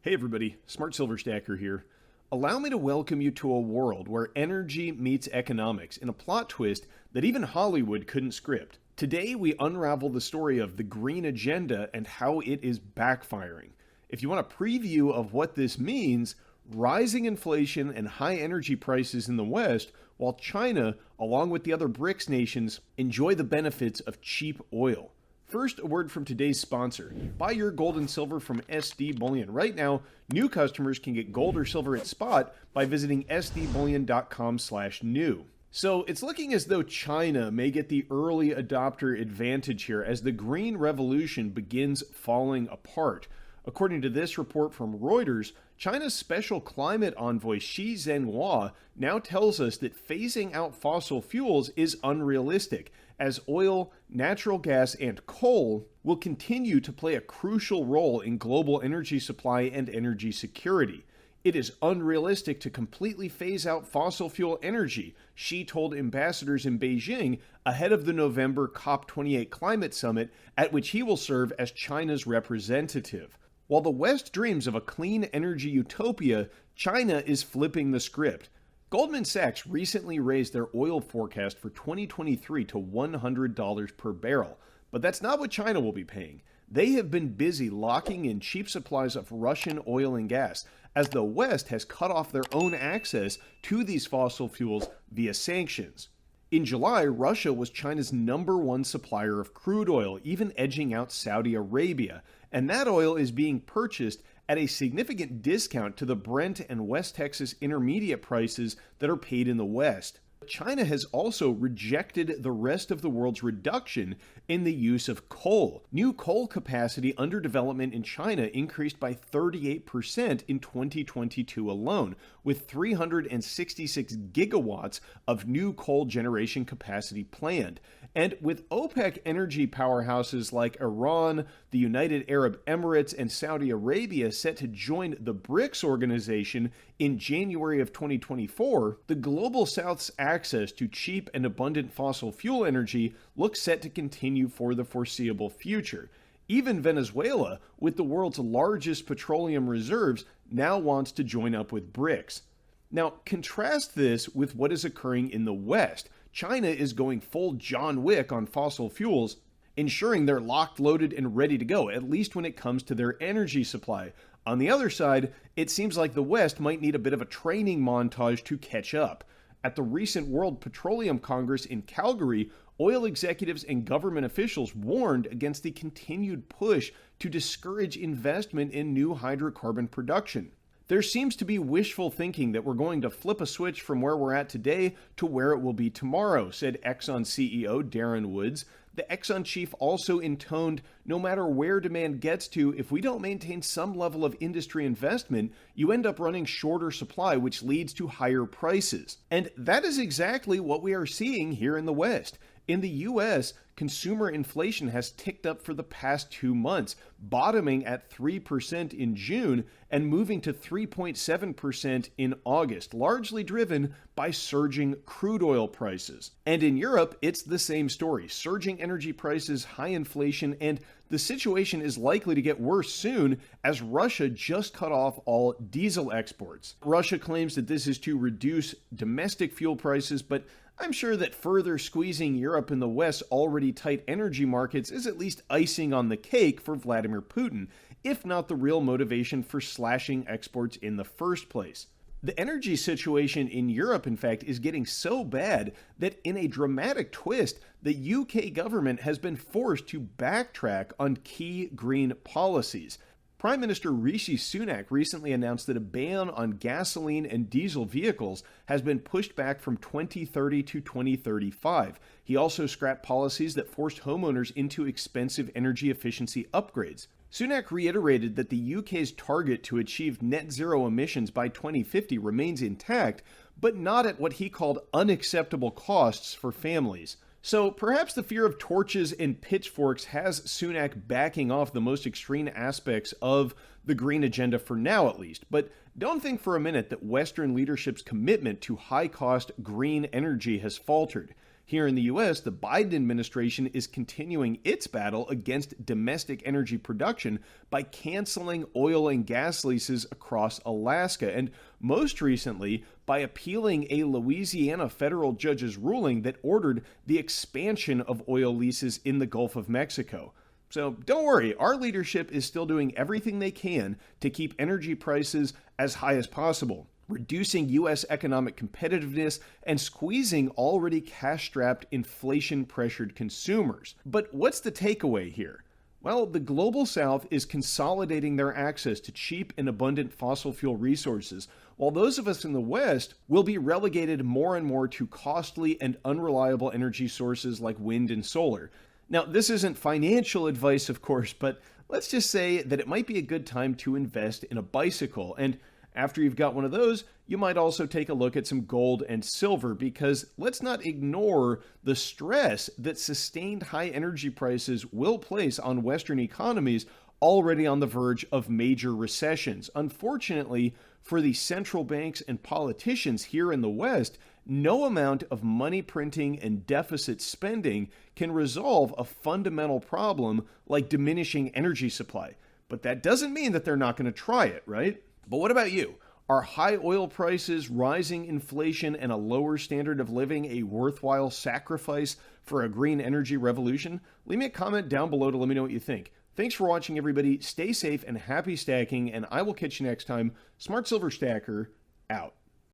Hey everybody, Smart Silver Stacker here. Allow me to welcome you to a world where energy meets economics in a plot twist that even Hollywood couldn't script. Today we unravel the story of the green agenda and how it is backfiring. If you want a preview of what this means, rising inflation and high energy prices in the West, while China, along with the other BRICS nations, enjoy the benefits of cheap oil. First, a word from today's sponsor. Buy your gold and silver from SD Bullion. Right now, new customers can get gold or silver at spot by visiting sdbullion.com/new. So it's looking as though China may get the early adopter advantage here as the green revolution begins falling apart. According to this report from Reuters, China's special climate envoy Xi Zhenhua now tells us that phasing out fossil fuels is unrealistic, as oil, natural gas, and coal will continue to play a crucial role in global energy supply and energy security. It is unrealistic to completely phase out fossil fuel energy, Xi told ambassadors in Beijing ahead of the November COP28 climate summit, at which he will serve as China's representative. While the West dreams of a clean energy utopia, China is flipping the script. Goldman Sachs recently raised their oil forecast for 2023 to $100 per barrel, but that's not what China will be paying. They have been busy locking in cheap supplies of Russian oil and gas, as the West has cut off their own access to these fossil fuels via sanctions. In July, Russia was China's #1 supplier of crude oil, even edging out Saudi Arabia, and that oil is being purchased at a significant discount to the Brent and West Texas intermediate prices that are paid in the West. China has also rejected the rest of the world's reduction in the use of coal. New coal capacity under development in China increased by 38% in 2022 alone, with 366 gigawatts of new coal generation capacity planned. And with OPEC energy powerhouses like Iran, the United Arab Emirates, and Saudi Arabia set to join the BRICS organization in January of 2024, the Global South's access to cheap and abundant fossil fuel energy looks set to continue for the foreseeable future. Even Venezuela, with the world's largest petroleum reserves, now wants to join up with BRICS. Now, contrast this with what is occurring in the West. China is going full John Wick on fossil fuels, ensuring they're locked, loaded, and ready to go, at least when it comes to their energy supply. On the other side, it seems like the West might need a bit of a training montage to catch up. At the recent World Petroleum Congress in Calgary, oil executives and government officials warned against the continued push to discourage investment in new hydrocarbon production. There seems to be wishful thinking that we're going to flip a switch from where we're at today to where it will be tomorrow, said Exxon CEO Darren Woods. The Exxon chief also intoned, no matter where demand gets to, if we don't maintain some level of industry investment, you end up running shorter supply, which leads to higher prices. And that is exactly what we are seeing here in the West. In the US, consumer inflation has ticked up for the past 2 months, bottoming at 3% in June and moving to 3.7% in August, largely driven by surging crude oil prices. And in Europe, it's the same story: surging energy prices, high inflation, and the situation is likely to get worse soon as Russia just cut off all diesel exports. Russia claims that this is to reduce domestic fuel prices, but I'm sure that further squeezing Europe and the West's already tight energy markets is at least icing on the cake for Vladimir Putin, if not the real motivation for slashing exports in the first place. The energy situation in Europe, in fact, is getting so bad that in a dramatic twist, the UK government has been forced to backtrack on key green policies. Prime Minister Rishi Sunak recently announced that a ban on gasoline and diesel vehicles has been pushed back from 2030 to 2035. He also scrapped policies that forced homeowners into expensive energy efficiency upgrades. Sunak reiterated that the UK's target to achieve net zero emissions by 2050 remains intact, but not at what he called unacceptable costs for families. So perhaps the fear of torches and pitchforks has Sunak backing off the most extreme aspects of the green agenda for now at least. But don't think for a minute that Western leadership's commitment to high-cost green energy has faltered. Here in the US, the Biden administration is continuing its battle against domestic energy production by canceling oil and gas leases across Alaska, and most recently by appealing a Louisiana federal judge's ruling that ordered the expansion of oil leases in the Gulf of Mexico. So don't worry, our leadership is still doing everything they can to keep energy prices as high as possible, reducing U.S. economic competitiveness and squeezing already cash-strapped, inflation-pressured consumers. But what's the takeaway here? Well, the Global South is consolidating their access to cheap and abundant fossil fuel resources, while those of us in the West will be relegated more and more to costly and unreliable energy sources like wind and solar. Now, this isn't financial advice, of course, but let's just say that it might be a good time to invest in a bicycle. And after you've got one of those, you might also take a look at some gold and silver, because let's not ignore the stress that sustained high energy prices will place on Western economies already on the verge of major recessions. Unfortunately, for the central banks and politicians here in the West, no amount of money printing and deficit spending can resolve a fundamental problem like diminishing energy supply. But that doesn't mean that they're not going to try it, right? But what about you? Are high oil prices, rising inflation, and a lower standard of living a worthwhile sacrifice for a green energy revolution? Leave me a comment down below to let me know what you think. Thanks for watching, everybody. Stay safe and happy stacking, and I will catch you next time. Smart Silver Stacker, out.